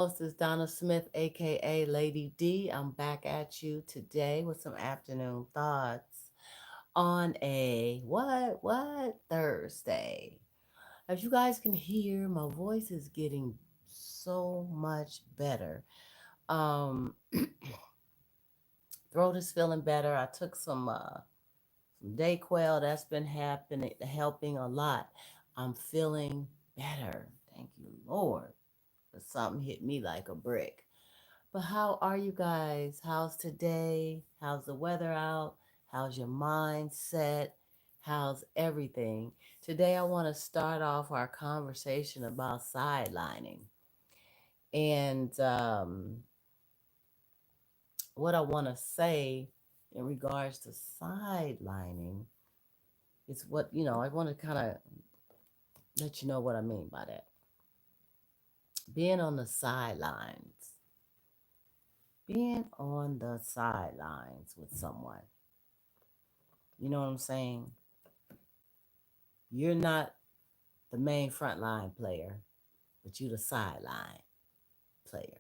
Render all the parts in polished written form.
Host is Donna Smith, aka Lady D. I'm back at you today with some afternoon thoughts on a what Thursday. As you guys can hear, my voice is getting so much better. Um, Throat is feeling better. I took some Dayquil. That's been happening, helping a lot. I'm feeling better. Thank you, Lord. But something hit me like a brick. But how are you guys? How's today? How's the weather out? How's your mindset? How's everything? Today, I want to start off our conversation about sidelining. And what I want to say in regards to sidelining is I want to kind of let you know what I mean by that. Being on the sidelines, being on the sidelines with someone. You know what I'm saying? You're not the main frontline player, but you the sideline player,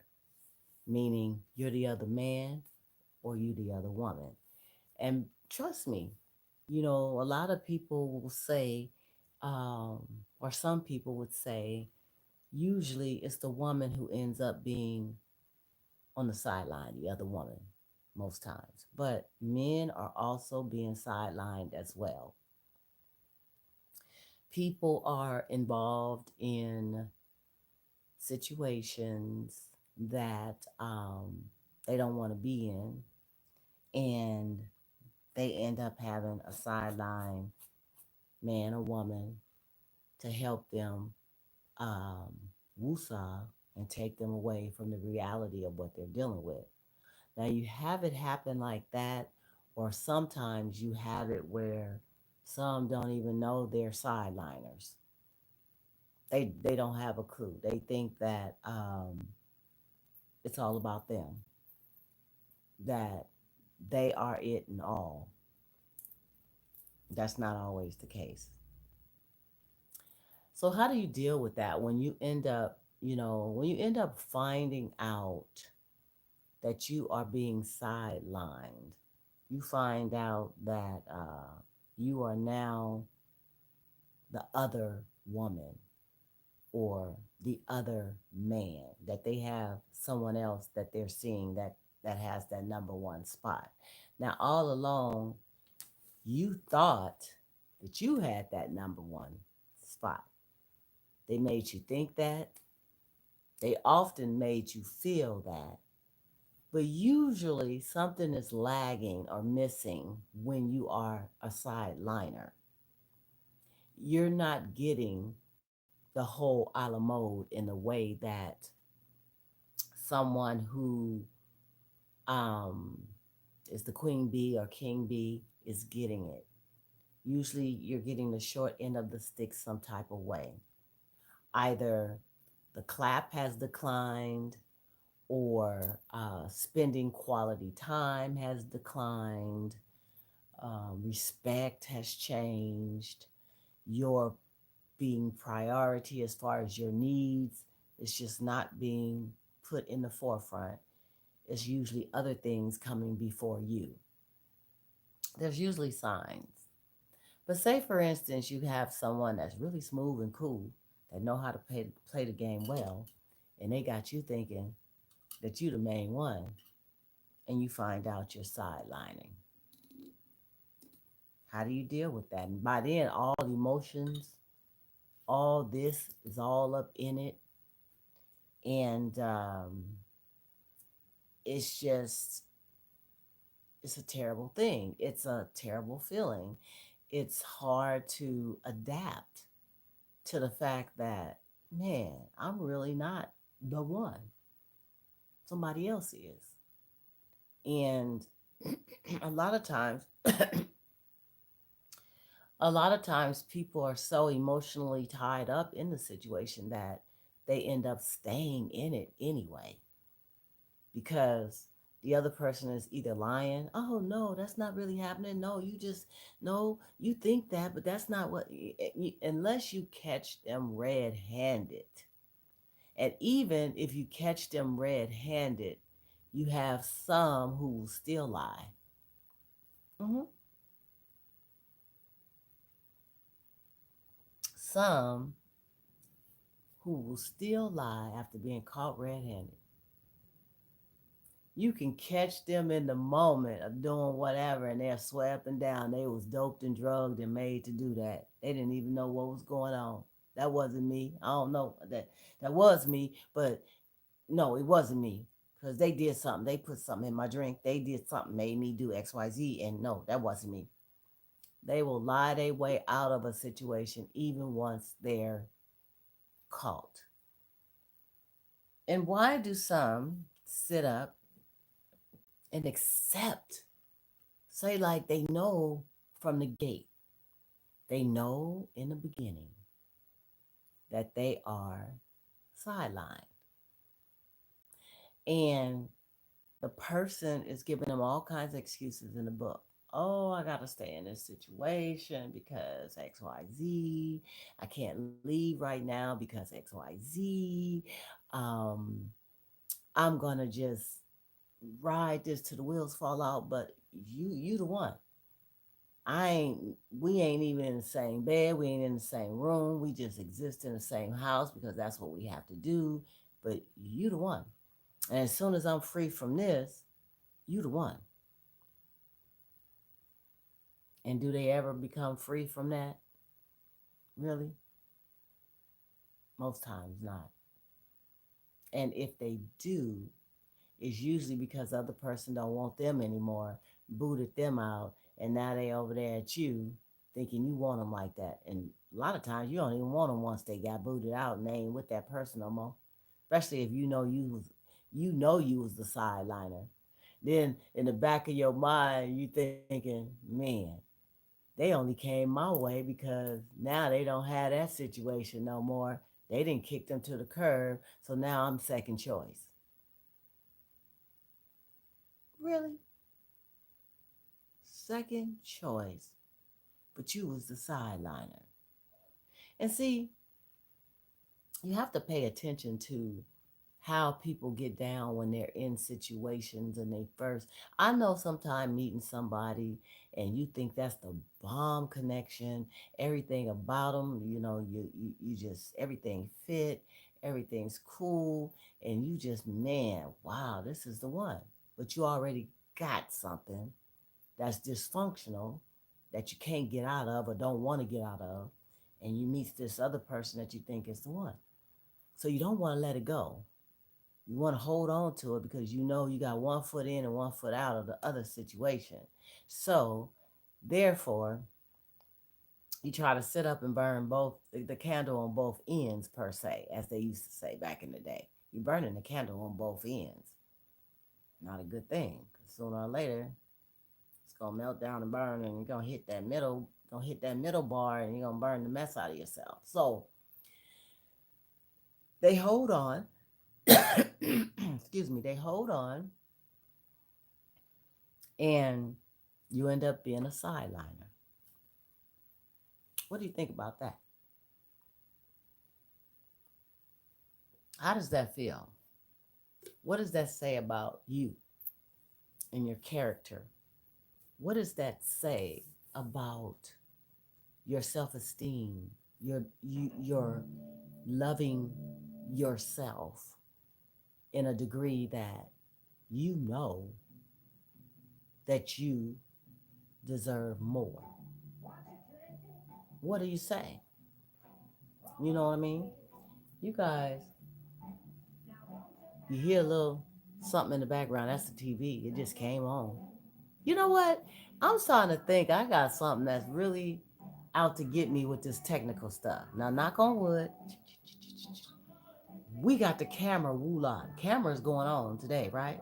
meaning you're the other man or you the other woman. And trust me, a lot of people will say, or some people would say, usually it's the woman who ends up being on the sideline, the other woman, most times. But men are also being sidelined as well. People are involved in situations that they don't want to be in, and they end up having a sideline man or woman to help them um, woosah and take them away from the reality of what they're dealing with. Now, you have it happen like that, or sometimes you have it where some don't even know they're sideliners. They don't have a clue. They think that it's all about them, that they are it and all. That's not always the case. So how do you deal with that when you end up, when you end up finding out that you are being sidelined? You find out that you are now the other woman or the other man, that they have someone else that they're seeing that has that number one spot. Now, all along, you thought that you had that number one spot. They made you think that. They often made you feel that. But usually something is lagging or missing when you are a sideliner. You're not getting the whole a la mode in the way that someone who um, is the queen bee or king bee is getting it. Usually you're getting the short end of the stick some type of way. Either the clap has declined, or spending quality time has declined, respect has changed, your being priority as far as your needs is just not being put in the forefront. It's usually other things coming before you. There's usually signs. But say, for instance, you have someone that's really smooth and cool, that know how to play the game well, and they got you thinking that you the main one, and you find out you're sidelining. How do you deal with that? And by then, all emotions, all this is all up in it. And it's just, it's a terrible thing. It's a terrible feeling. It's hard to adapt to the fact that, man, I'm really not the one. Somebody else is. And a lot of times, people are so emotionally tied up in the situation that they end up staying in it anyway, because the other person is either lying, oh no, that's not really happening, no, you just, no, you think that, but that's not what, unless you catch them red-handed. And even if you catch them red handed, you have some who will still lie. Hmm. Some who will still lie after being caught red handed. You can catch them in the moment of doing whatever and they're swear up and down they was doped and drugged and made to do that. They didn't even know what was going on. That wasn't me. I don't know that was me, but no, it wasn't me. Because they did something. They put something in my drink. They did something, made me do XYZ. And no, that wasn't me. They will lie their way out of a situation even once they're caught. And why do some sit up and accept, say, like they know from the gate, they know in the beginning that they are sidelined. And the person is giving them all kinds of excuses in the book. Oh, I got to stay in this situation because XYZ. I can't leave right now because XYZ. Um, I'm going to just ride this till the wheels fall out, but you the one. We ain't even in the same bed, we ain't in the same room, we just exist in the same house because that's what we have to do. But you the one. And as soon as I'm free from this, you the one. And do they ever become free from that? Really? Most times not. And if they do, it's usually because the other person don't want them anymore, booted them out, and now they over there at you thinking you want them like that. And a lot of times you don't even want them once they got booted out and they ain't with that person no more. Especially if you was the sideliner. Then in the back of your mind, you thinking, man, they only came my way because now they don't have that situation no more. They didn't kick them to the curb, so now I'm second choice. Really? Second choice. But you was the sideliner. And see, you have to pay attention to how people get down when they're in situations and they first. I know sometimes meeting somebody and you think that's the bomb connection, everything about them, you just everything fit, everything's cool, and you just, man, wow, this is the one. But you already got something that's dysfunctional that you can't get out of or don't want to get out of, and you meet this other person that you think is the one. So you don't want to let it go. You want to hold on to it because you know you got one foot in and one foot out of the other situation. So, therefore, you try to sit up and burn both the candle on both ends, per se, as they used to say back in the day. You're burning the candle on both ends. Not a good thing, because sooner or later, it's gonna melt down and burn, and you're gonna hit that middle bar, and you're gonna burn the mess out of yourself. So they hold on. Excuse me. They hold on, and you end up being a sideliner. What do you think about that? How does that feel? What does that say about you and your character? What does that say about your self-esteem, your loving yourself in a degree that you know that you deserve more? What do you say? You know what I mean? You guys, you hear a little something in the background. That's the TV. It just came on. You know what? I'm starting to think I got something that's really out to get me with this technical stuff. Now, knock on wood, we got the camera woo-la. Camera's going on today, right?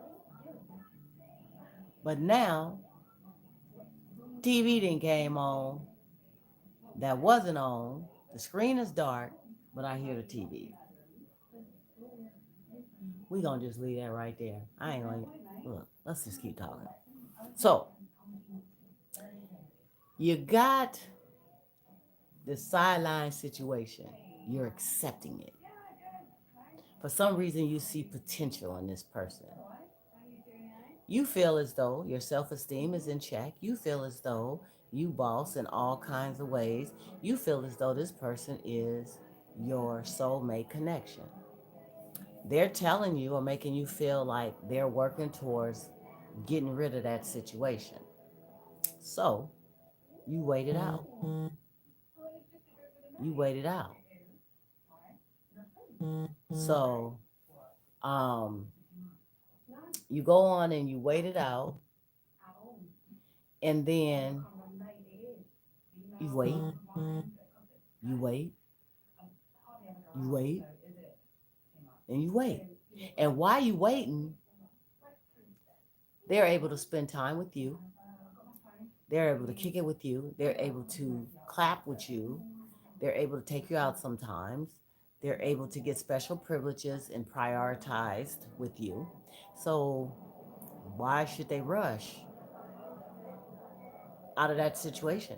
But now, TV didn't came on that wasn't on. The screen is dark, but I hear the TV. We gonna just leave that right there. I ain't gonna look. Let's just keep talking. So you got the sideline situation. You're accepting it. For some reason, you see potential in this person. You feel as though your self esteem is in check. You feel as though you boss in all kinds of ways. You feel as though this person is your soulmate connection. They're telling you or making you feel like they're working towards getting rid of that situation. So you wait it out. You wait it out. So um, you go on and you wait it out, and then you wait, you wait, you wait, and you wait. And while you waiting, they're able to spend time with you. They're able to kick it with you. They're able to clap with you. They're able to take you out sometimes. They're able to get special privileges and prioritized with you. So why should they rush out of that situation?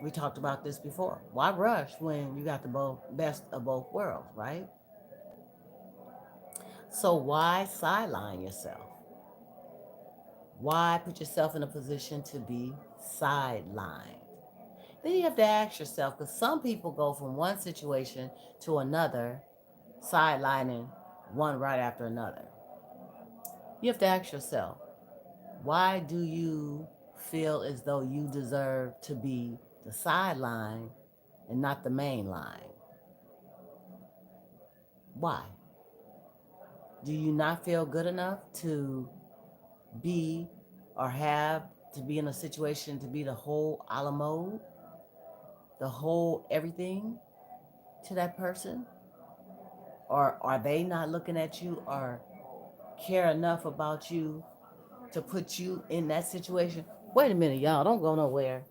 We talked about this before. Why rush when you got the best of both worlds, right? So why sideline yourself? Why put yourself in a position to be sidelined? Then you have to ask yourself, because some people go from one situation to another, sidelining one right after another. You have to ask yourself, why do you feel as though you deserve to be the sideline and not the main line? Why? Do you not feel good enough to be or have to be in a situation to be the whole a la mode, the whole everything to that person? Or are they not looking at you or care enough about you to put you in that situation? Wait a minute, y'all, don't go nowhere.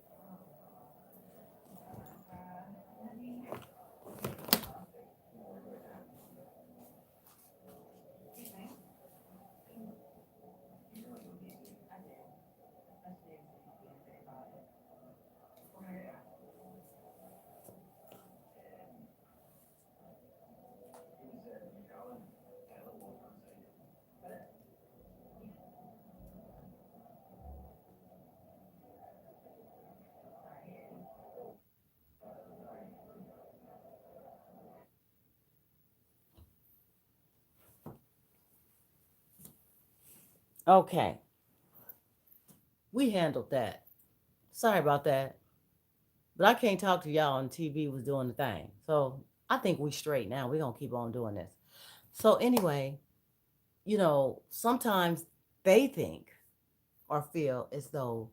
Okay, we handled that. Sorry about that. But I can't talk to y'all and TV was doing the thing. So I think we straight now. We're going to keep on doing this. So anyway, sometimes they think or feel as though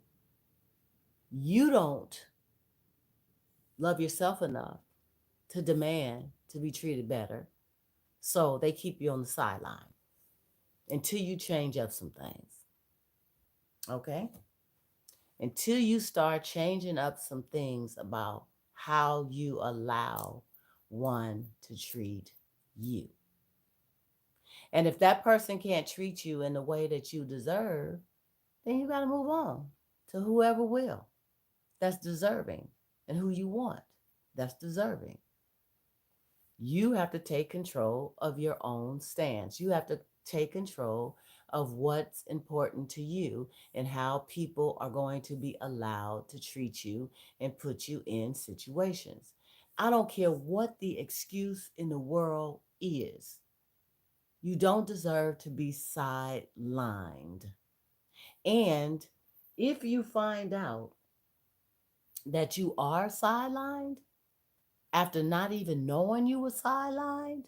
you don't love yourself enough to demand to be treated better. So they keep you on the sideline until you change up some things. Okay? Until you start changing up some things about how you allow one to treat you. And if that person can't treat you in the way that you deserve, then you got to move on to whoever will. That's deserving, and who you want. That's deserving. You have to take control of your own stance. You have to take control of what's important to you and how people are going to be allowed to treat you and put you in situations. I don't care what the excuse in the world is. You don't deserve to be sidelined. And if you find out that you are sidelined after not even knowing you were sidelined,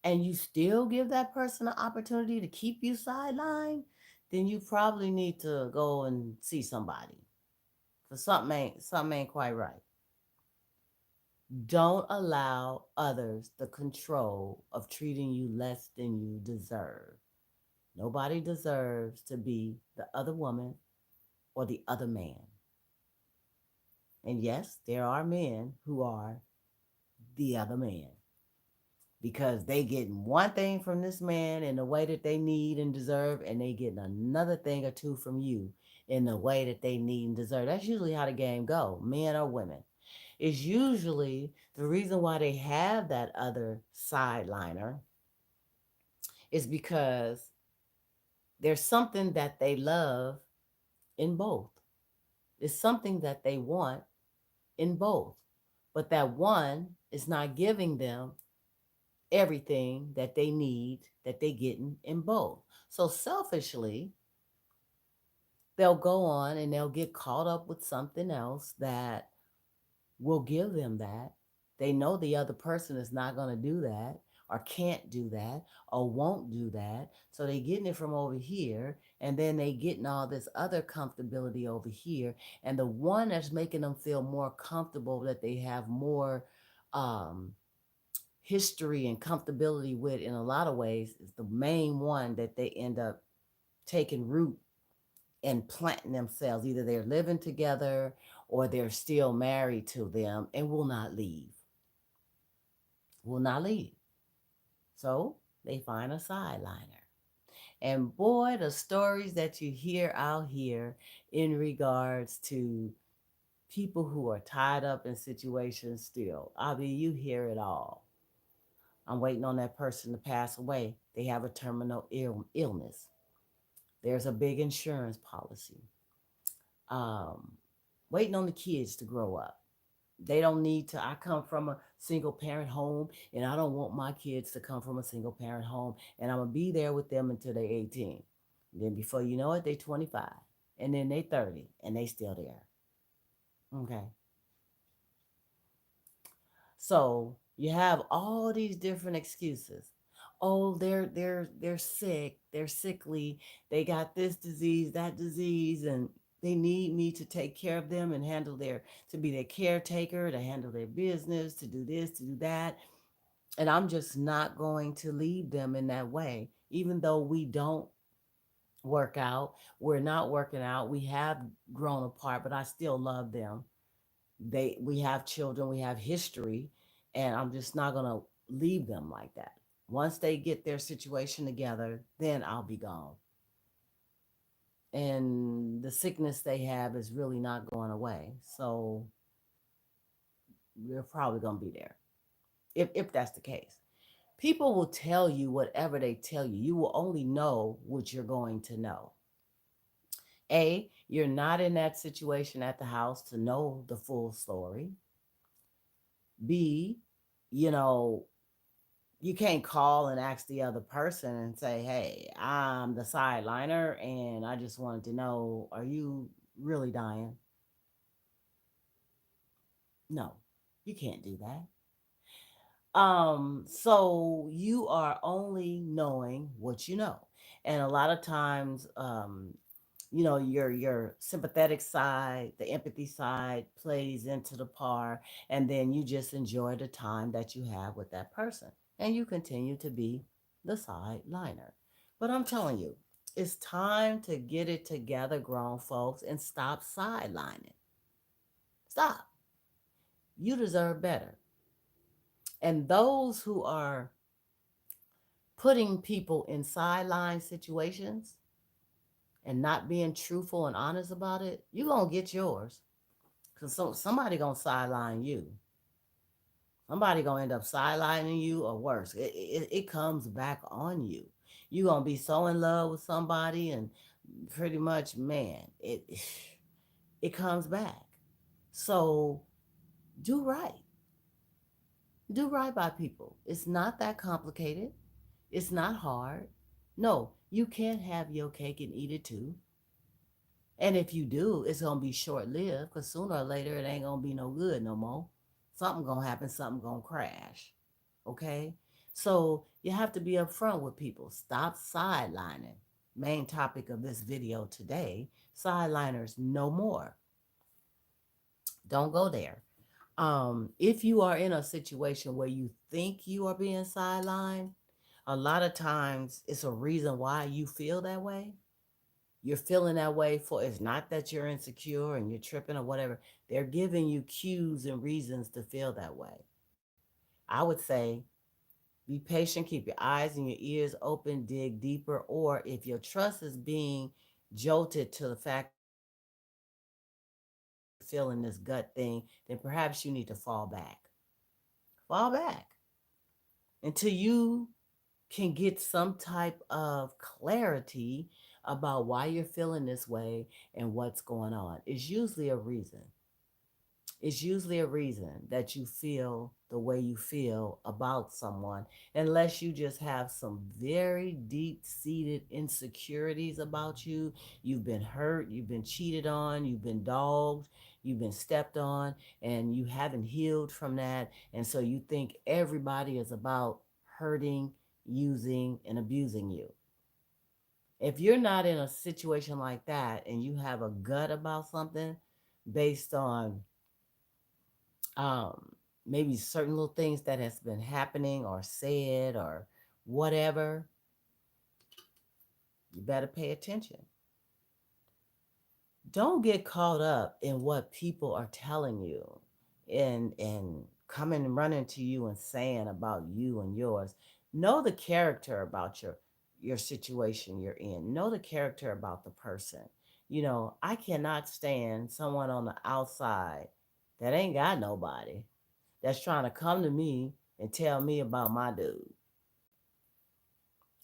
and you still give that person an opportunity to keep you sidelined, then you probably need to go and see somebody. Because something ain't quite right. Don't allow others the control of treating you less than you deserve. Nobody deserves to be the other woman or the other man. And yes, there are men who are the other man because they getting one thing from this man in the way that they need and deserve, and they getting another thing or two from you in the way that they need and deserve. That's usually how the game go, men or women. It's usually the reason why they have that other sideliner It's because there's something that they love in both. It's something that they want in both. But that one is not giving them everything that they need that they getting in both. So selfishly, they'll go on and they'll get caught up with something else that will give them that. They know the other person is not going to do that or can't do that or won't do that. So they getting it from over here and then they getting all this other comfortability over here. And the one that's making them feel more comfortable that they have more um, history and comfortability with in a lot of ways is the main one that they end up taking root and planting themselves. Either they're living together or they're still married to them and will not leave. Will not leave. So they find a sideliner. And boy, the stories that you hear out here in regards to people who are tied up in situations still. I mean, you hear it all. I'm waiting on that person to pass away. They have a terminal illness. There's a big insurance policy. Um, Waiting on the kids to grow up. They don't need to. I come from a single parent home, and I don't want my kids to come from a single parent home. And I'm gonna be there with them until they're 18. And then before you know it, they 25, and then they 30, and they still there. Okay. So you have all these different excuses. Oh, they're sick, they're sickly, they got this disease, that disease, and they need me to take care of them and handle their to be their caretaker, to handle their business, to do this, to do that. And I'm just not going to leave them in that way. Even though we don't work out, we're not working out, we have grown apart, but I still love them. We have children, we have history, and I'm just not going to leave them like that. Once they get their situation together, then I'll be gone. And the sickness they have is really not going away. So we're probably going to be there if that's the case. People will tell you whatever they tell you. You will only know what you're going to know. A, you're not in that situation at the house to know the full story. B, you know, you can't call and ask the other person and say, hey, I'm the sideliner and I just wanted to know, are you really dying? No, you can't do that. So you are only knowing what you know. And a lot of times, your sympathetic side, the empathy side plays into the par, and then you just enjoy the time that you have with that person. And you continue to be the sideliner. But I'm telling you, it's time to get it together, grown folks, and stop sidelining. Stop. You deserve better. And those who are putting people in sideline situations and not being truthful and honest about it, you're going to get yours. Because somebody going to sideline you. Somebody going to end up sidelining you or worse. It comes back on you. You're going to be so in love with somebody and pretty much, man, it comes back. So do right. Do right by people. It's not that complicated. It's not hard. No, you can't have your cake and eat it too. And if you do, it's gonna be short lived because sooner or later it ain't gonna be no good no more. Something gonna happen, something gonna crash. Okay? So you have to be upfront with people. Stop sidelining. Main topic of this video today, sideliners no more. Don't go there. If you are in a situation where you think you are being sidelined, a lot of times it's a reason why you feel that way. You're feeling that way for it's not that you're insecure and you're tripping or whatever. They're giving you cues and reasons to feel that way. I would say be patient, keep your eyes and your ears open, dig deeper, or if your trust is being jolted to the fact that you're feeling this gut thing, then perhaps you need to fall back. Fall back until you can get some type of clarity about why you're feeling this way and what's going on. It's usually a reason. It's usually a reason that you feel the way you feel about someone, unless you just have some very deep seated insecurities about you. You've been hurt, you've been cheated on, you've been dogged, you've been stepped on, and you haven't healed from that. And so you think everybody is about hurting, using, and abusing you. If you're not in a situation like that and you have a gut about something based on um, maybe certain little things that has been happening or said or whatever, you better pay attention. Don't get caught up in what people are telling you and coming and running to you and saying about you and yours. Know the character about your situation you're in. Know the character about the person. I cannot stand someone on the outside that ain't got nobody that's trying to come to me and tell me about my dude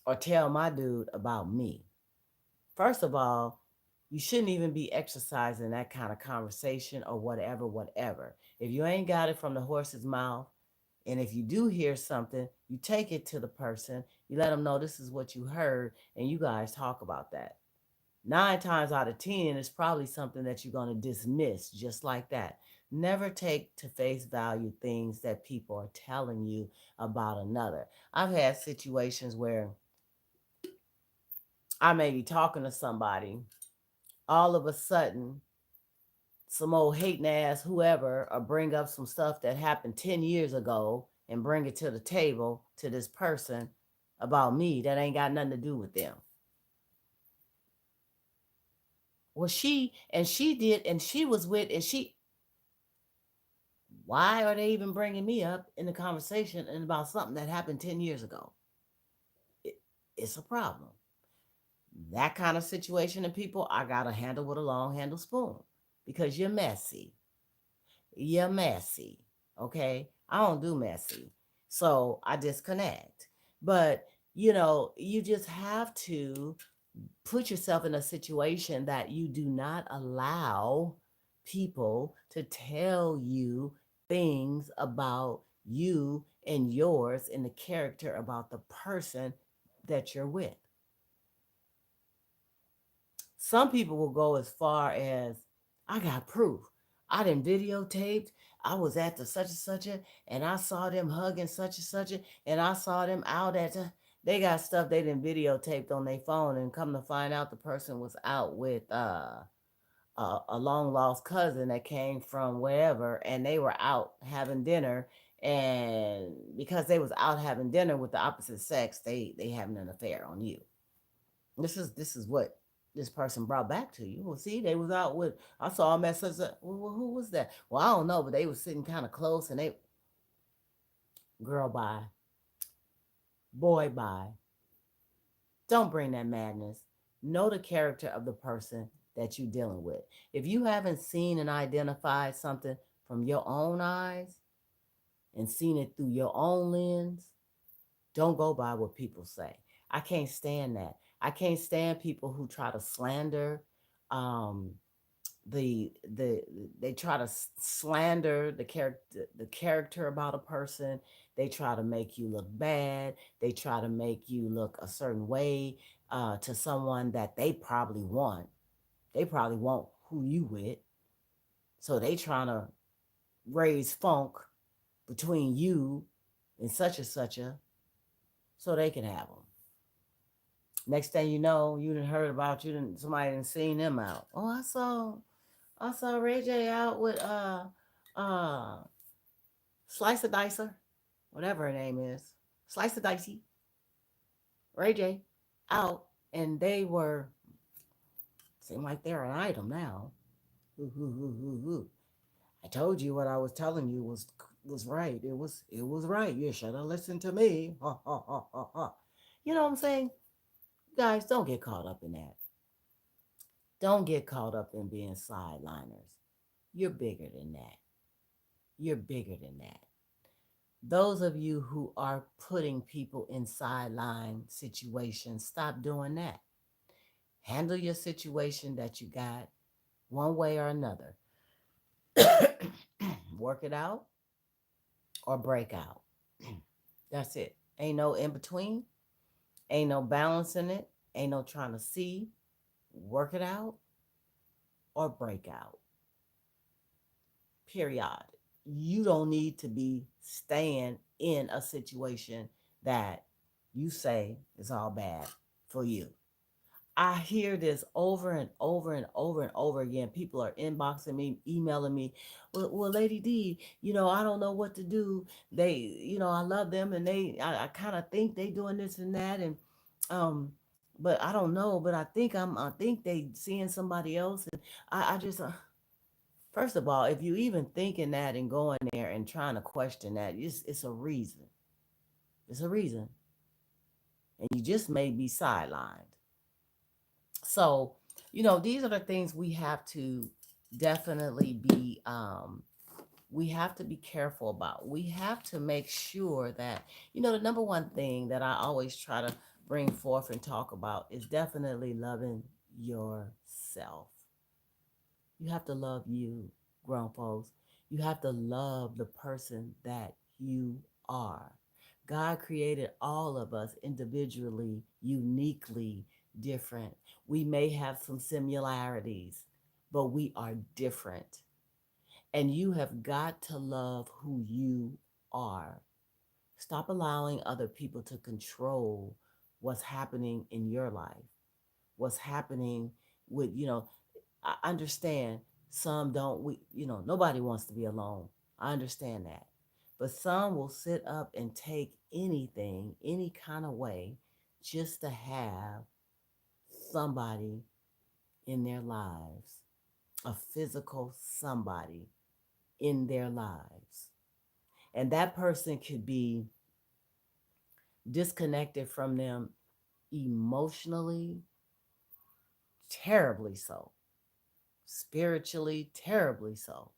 or tell my dude about me. First of all, you shouldn't even be exercising that kind of conversation or whatever, whatever. If you ain't got it from the horse's mouth, and if you do hear something, you take it to the person, you let them know this is what you heard, and you guys talk about that. 9 times out of 10, it's probably something that you're going to dismiss just like that. Never take to face value things that people are telling you about another. I've had situations where I may be talking to somebody, all of a sudden, some old hating ass whoever, or bring up some stuff that happened 10 years ago and bring it to the table to this person about me that ain't got nothing to do with them. Well, she did, and she was with, and she, why are they even bringing me up in the conversation and about something that happened 10 years ago? It, it's a problem. That kind of situation and people, I got to handle with a long handle spoon because you're messy. You're messy. Okay. I don't do messy. So I disconnect. But, you just have to put yourself in a situation that you do not allow people to tell you things about you and yours and the character about the person that you're with. Some people will go as far as, I got proof. I done videotaped. I was at the such and such and I saw them hugging such and such and I saw them out at they got stuff they done videotaped on their phone, and come to find out the person was out with a long lost cousin that came from wherever, and they were out having dinner, and because they was out having dinner with the opposite sex, they having an affair on you. This is what this person brought back to you. Well, see, they was out with, I saw them at such a, well, who was that? Well, I don't know, but they was sitting kind of close, and they, girl, bye, boy, bye. Don't bring that madness. Know the character of the person that you're dealing with. If you haven't seen and identified something from your own eyes and seen it through your own lens, don't go by what people say. I can't stand that. I can't stand people who try to slander um, the they try to slander the character about a person. They try to make you look bad. They try to make you look a certain way to someone that they probably want who you with, so they trying to raise funk between you and such and such a, so they can have them. Next thing you know, you done heard about, you done, somebody done seen them out. Oh, I saw Ray J out with uh Slice of Dicer, whatever her name is. Slice of Dicey, Ray J, out, and they were, seem like they're an item now. Ooh, ooh, ooh, ooh, ooh. I told you what I was telling you was right. It was right. You should have listened to me. Ha ha ha ha ha. You know what I'm saying? Guys, don't get caught up in that. Don't get caught up in being sideliners. You're bigger than that. You're bigger than that. Those of you who are putting people in sideline situations, stop doing that. Handle your situation that you got one way or another. Work it out or break out. That's it. Ain't no in between. Ain't no balancing it. Ain't no trying to see. Work it out or break out. Period. You don't need to be staying in a situation that you say is all bad for you. I hear this over and over and over and over again. People are inboxing me, emailing me. Well, Lady D, I don't know what to do. I love them, and I kind of think they doing this and that, and um, but I don't know. But I think they seeing somebody else, and I just, first of all, if you even thinking that and going there and trying to question that, it's a reason. It's a reason, and you just may be sidelined. So, these are the things we have to definitely we have to be careful about. We have to make sure that, the number one thing that I always try to bring forth and talk about is definitely loving yourself. You have to love you, grown folks. You have to love the person that you are. God created all of us individually, uniquely different. We may have some similarities, but we are different. And you have got to love who you are. Stop allowing other people to control what's happening in your life, what's happening with, I understand some don't, nobody wants to be alone. I understand that. But some will sit up and take anything, any kind of way, just to have somebody in their lives, a physical somebody in their lives. And that person could be disconnected from them emotionally, terribly so, spiritually, terribly so.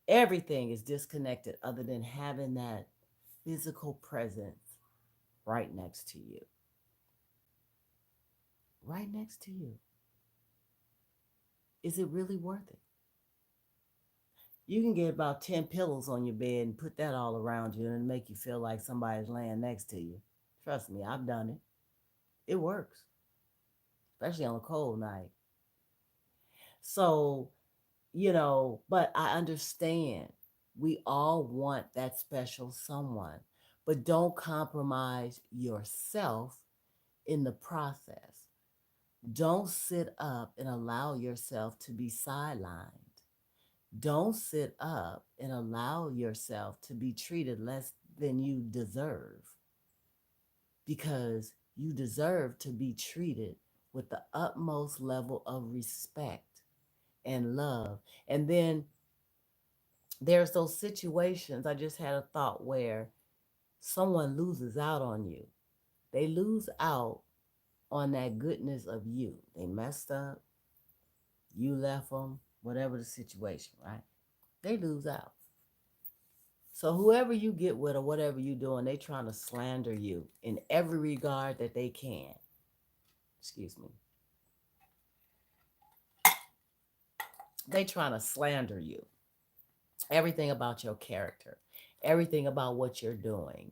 Everything is disconnected other than having that physical presence right next to you. Right next to you. Is it really worth it? You can get about 10 pillows on your bed and put that all around you and make you feel like somebody's laying next to you. Trust me, I've done it. It works, especially on a cold night. So, but I understand we all want that special someone, but don't compromise yourself in the process. Don't sit up and allow yourself to be sidelined. Don't sit up and allow yourself to be treated less than you deserve, because you deserve to be treated with the utmost level of respect and love. And then there's those situations. I just had a thought where someone loses out on you. They lose out on that goodness of you. They messed up, you left them, whatever the situation, right? They lose out. So whoever you get with or whatever you doing, they trying to slander you in every regard that they can. Excuse me. They trying to slander you. Everything about your character, everything about what you're doing,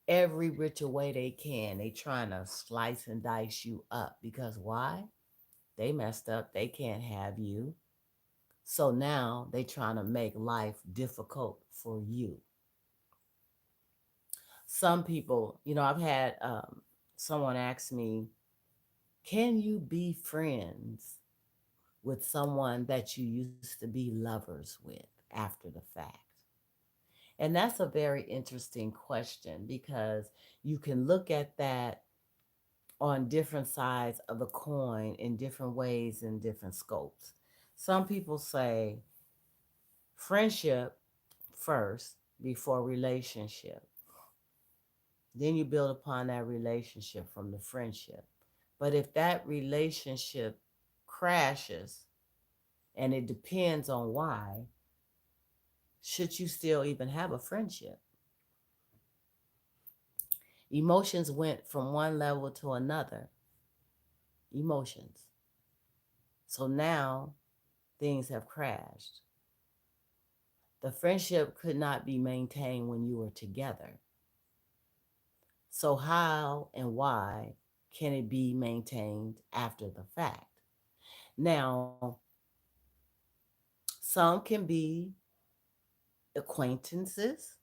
every ritual way they can. They trying to slice and dice you up because why? They messed up. They can't have you. So now they trying to make life difficult for you. Some people, I've had someone ask me, can you be friends with someone that you used to be lovers with after the fact? And that's a very interesting question because you can look at that on different sides of the coin in different ways and different scopes. Some people say friendship first before relationship. Then you build upon that relationship from the friendship. But if that relationship crashes, and it depends on why, Should you still even have a friendship? Emotions went from one level to another. Emotions. So now things have crashed. The friendship could not be maintained when you were together. So, how and why can it be maintained after the fact? Now, some can be acquaintances.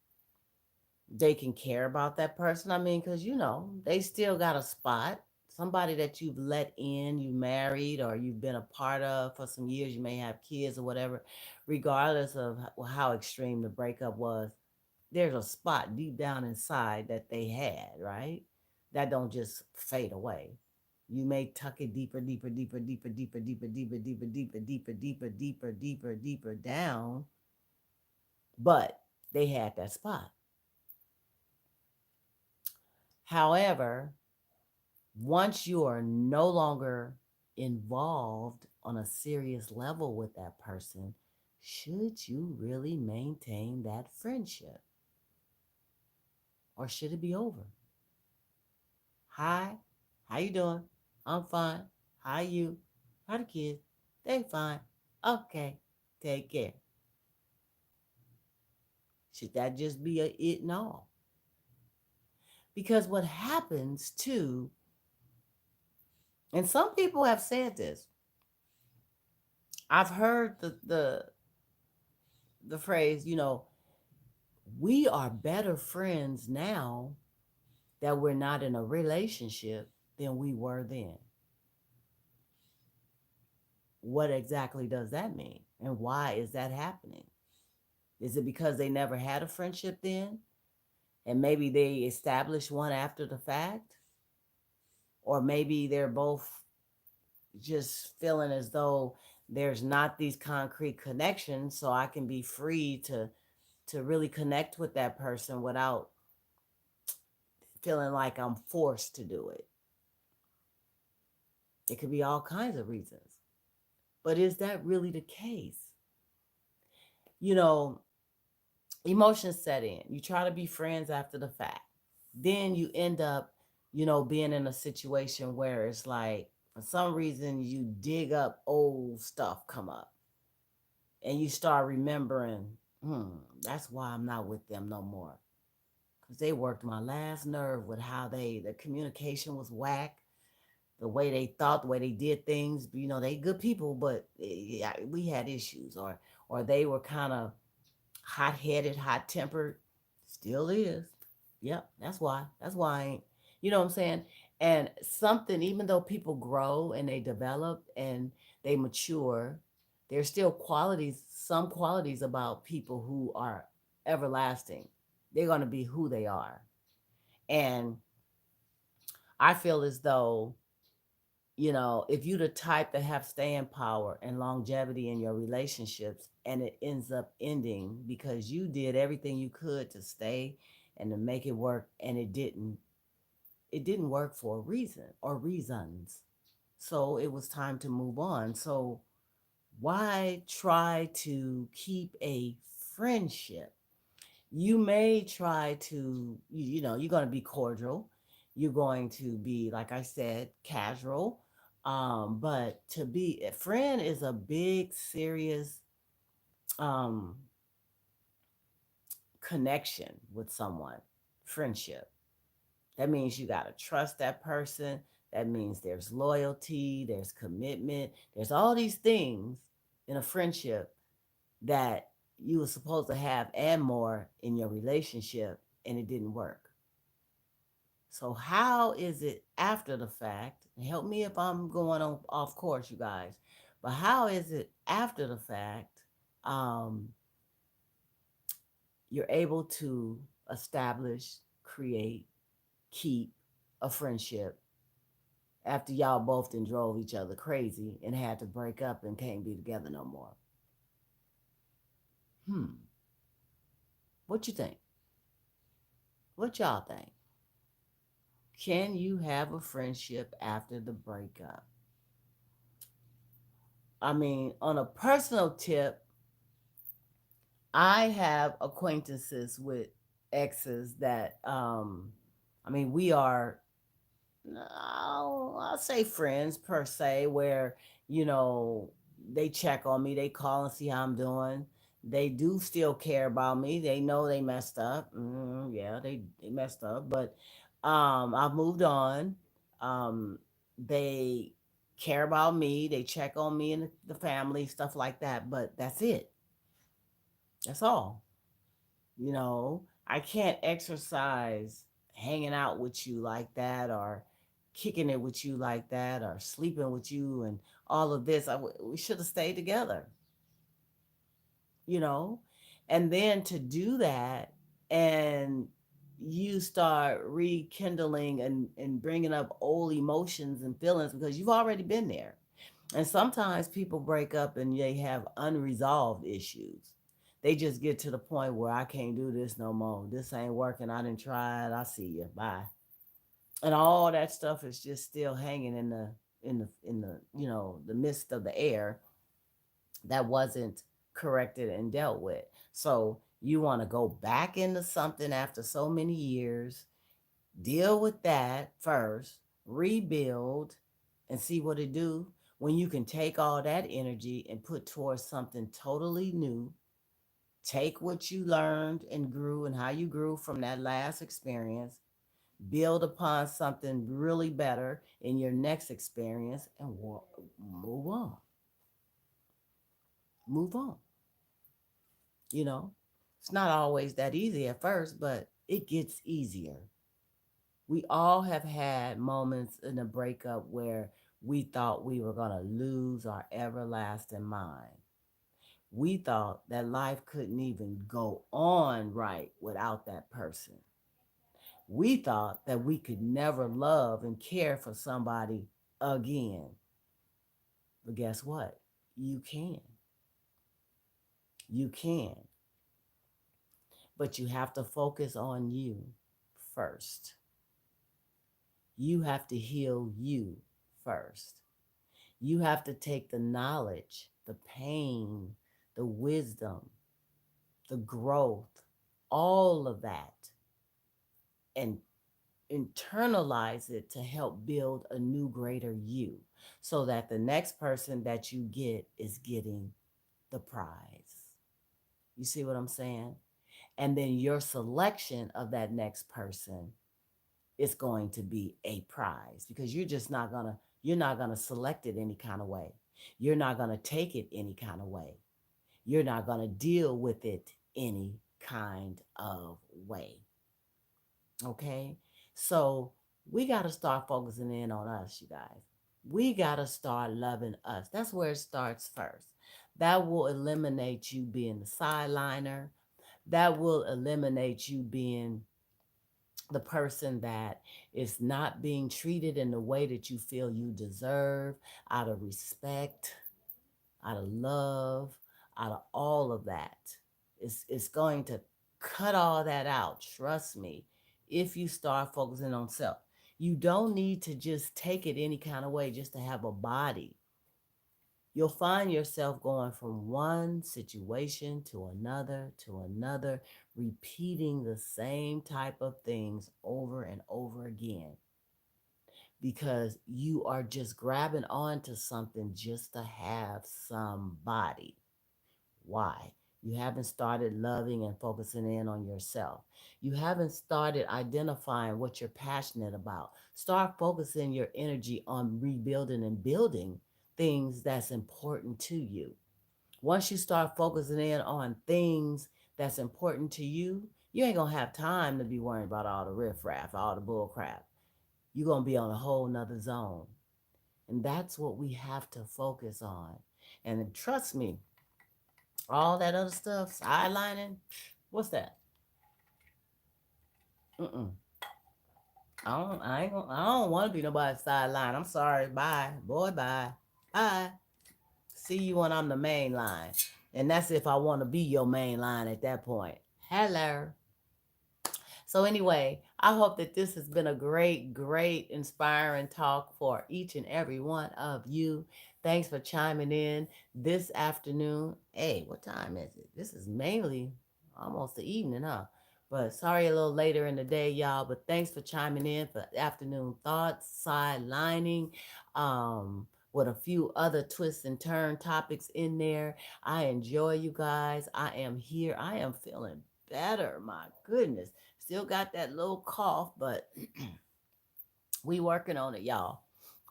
They can care about that person. I mean, because they still got a spot. Somebody that you've let in, you married, or you've been a part of for some years. You may have kids or whatever. Regardless of how extreme the breakup was, there's a spot deep down inside that they had, right? That don't just fade away. You may tuck it deeper, deeper, deeper, deeper, deeper, deeper, deeper, deeper, deeper, deeper, deeper, deeper, deeper, deeper down, but they had that spot. However, once you are no longer involved on a serious level with that person, should you really maintain that friendship? Or should it be over? Hi, how you doing? I'm fine. How you? How the kids? They fine. Okay, take care. Should that just be a it and all? Because what happens too, and some people have said this. I've heard the phrase, we are better friends now that we're not in a relationship than we were then. What exactly does that mean? And why is that happening? Is it because they never had a friendship then? And maybe they established one after the fact? Or maybe they're both just feeling as though there's not these concrete connections, so I can be free to really connect with that person without feeling like I'm forced to do it. It could be all kinds of reasons. But is that really the case? You know, Emotions set in. You try to be friends after the fact. Then you end up, being in a situation where it's like, for some reason, you dig up old stuff come up and you start remembering, that's why I'm not with them no more. Because they worked my last nerve with how the communication was whack, the way they thought, the way they did things. They good people, but yeah, we had issues, or they were kind of hot-headed, hot-tempered, still is. Yep, that's why. That's why I ain't. You know what I'm saying? And something, even though people grow and they develop and they mature, there's still some qualities about people who are everlasting. They're going to be who they are. And I feel as though, if you the type that have staying power and longevity in your relationships and it ends up ending because you did everything you could to stay and to make it work and it didn't work for a reason or reasons. So it was time to move on. So why try to keep a friendship? You may try to, you're going to be cordial. You're going to be, like I said, casual. But to be a friend is a big, serious um, connection with someone. Friendship. That means you got to trust that person. That means there's loyalty, there's commitment, there's all these things in a friendship that you were supposed to have and more in your relationship, and it didn't work. So how is it after the fact? Help me if I'm going on off course, you guys. But how is it after the fact? Um, you're able to establish, create, keep a friendship after y'all both then drove each other crazy and had to break up and can't be together no more. Hmm. What you think? What y'all think? Can you have a friendship after the breakup? I mean, on a personal tip, I have acquaintances with exes that, I mean, we are, I'll say friends per se, where, you know, they check on me, they call and see how I'm doing. They do still care about me. They know they messed up. Yeah, they messed up, but I've moved on. They care about me. They check on me and the family, stuff like that. But that's it. That's all. You know, I can't exercise hanging out with you like that, or kicking it with you like that, or sleeping with you and all of this. We should have stayed together, you know? And then to do that, and you start rekindling and bringing up old emotions and feelings because you've already been there. And sometimes people break up and they have unresolved issues. They just get to the point where I can't do this no more. This ain't working. I didn't try it. I see you. Bye. And all that stuff is just still hanging in the the midst of the air that wasn't corrected and dealt with. So you want to go back into something after so many years, deal with that first, rebuild, and see what it do, when you can take all that energy and put towards something totally new. Take what you learned and grew and how you grew from that last experience, build upon something really better in your next experience, and move on. Move on. You know, it's not always that easy at first, but it gets easier. We all have had moments in a breakup where we thought we were going to lose our everlasting mind. We thought that life couldn't even go on right without that person. We thought that we could never love and care for somebody again. But guess what? You can. You can. But you have to focus on you first. You have to heal you first. You have to take the knowledge, the pain, the wisdom, the growth, all of that, and internalize it to help build a new, greater you, so that the next person that you get is getting the prize. You see what I'm saying? And then your selection of that next person is going to be a prize, because you're not going to select it any kind of way. You're not going to take it any kind of way. You're not going to deal with it any kind of way. Okay? So we got to start focusing in on us, you guys. We got to start loving us. That's where it starts first. That will eliminate you being the sideliner. That will eliminate you being the person that is not being treated in the way that you feel you deserve, out of respect, out of love, out of all of that. It's going to cut all that out. Trust me, if you start focusing on self. You don't need to just take it any kind of way just to have a body. You'll find yourself going from one situation to another, repeating the same type of things over and over again, because you are just grabbing onto something just to have somebody. Why? You haven't started loving and focusing in on yourself. You haven't started identifying what you're passionate about. Start focusing your energy on rebuilding and building things that's important to you. Once you start focusing in on things that's important to you, you ain't gonna have time to be worrying about all the riffraff, all the bull crap. You're gonna be on a whole nother zone. And that's what we have to focus on. And trust me, all that other stuff, sidelining, what's that? Mm-mm. I don't want to be nobody's sideline. I'm sorry. Bye. Boy, bye. Bye. See you when I'm the main line. And that's if I want to be your main line at that point. Hello. So anyway, I hope that this has been a great, great, inspiring talk for each and every one of you. Thanks for chiming in this afternoon. Hey, what time is it? This is mainly almost the evening, huh? But sorry a little later in the day, y'all. But thanks for chiming in for afternoon thoughts, sidelining, with a few other twists and turn topics in there. I enjoy you guys. I am here. I am feeling better. My goodness. Still got that little cough, but we working on it, y'all.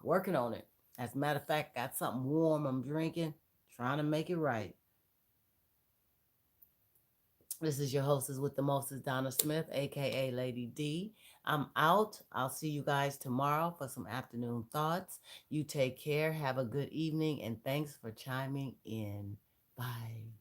Working on it. As a matter of fact, got something warm I'm drinking, trying to make it right. This is your hostess with the mostest, Donna Smith, aka Lady D. I'm out. I'll see you guys tomorrow for some afternoon thoughts. You take care. Have a good evening, and thanks for chiming in. Bye.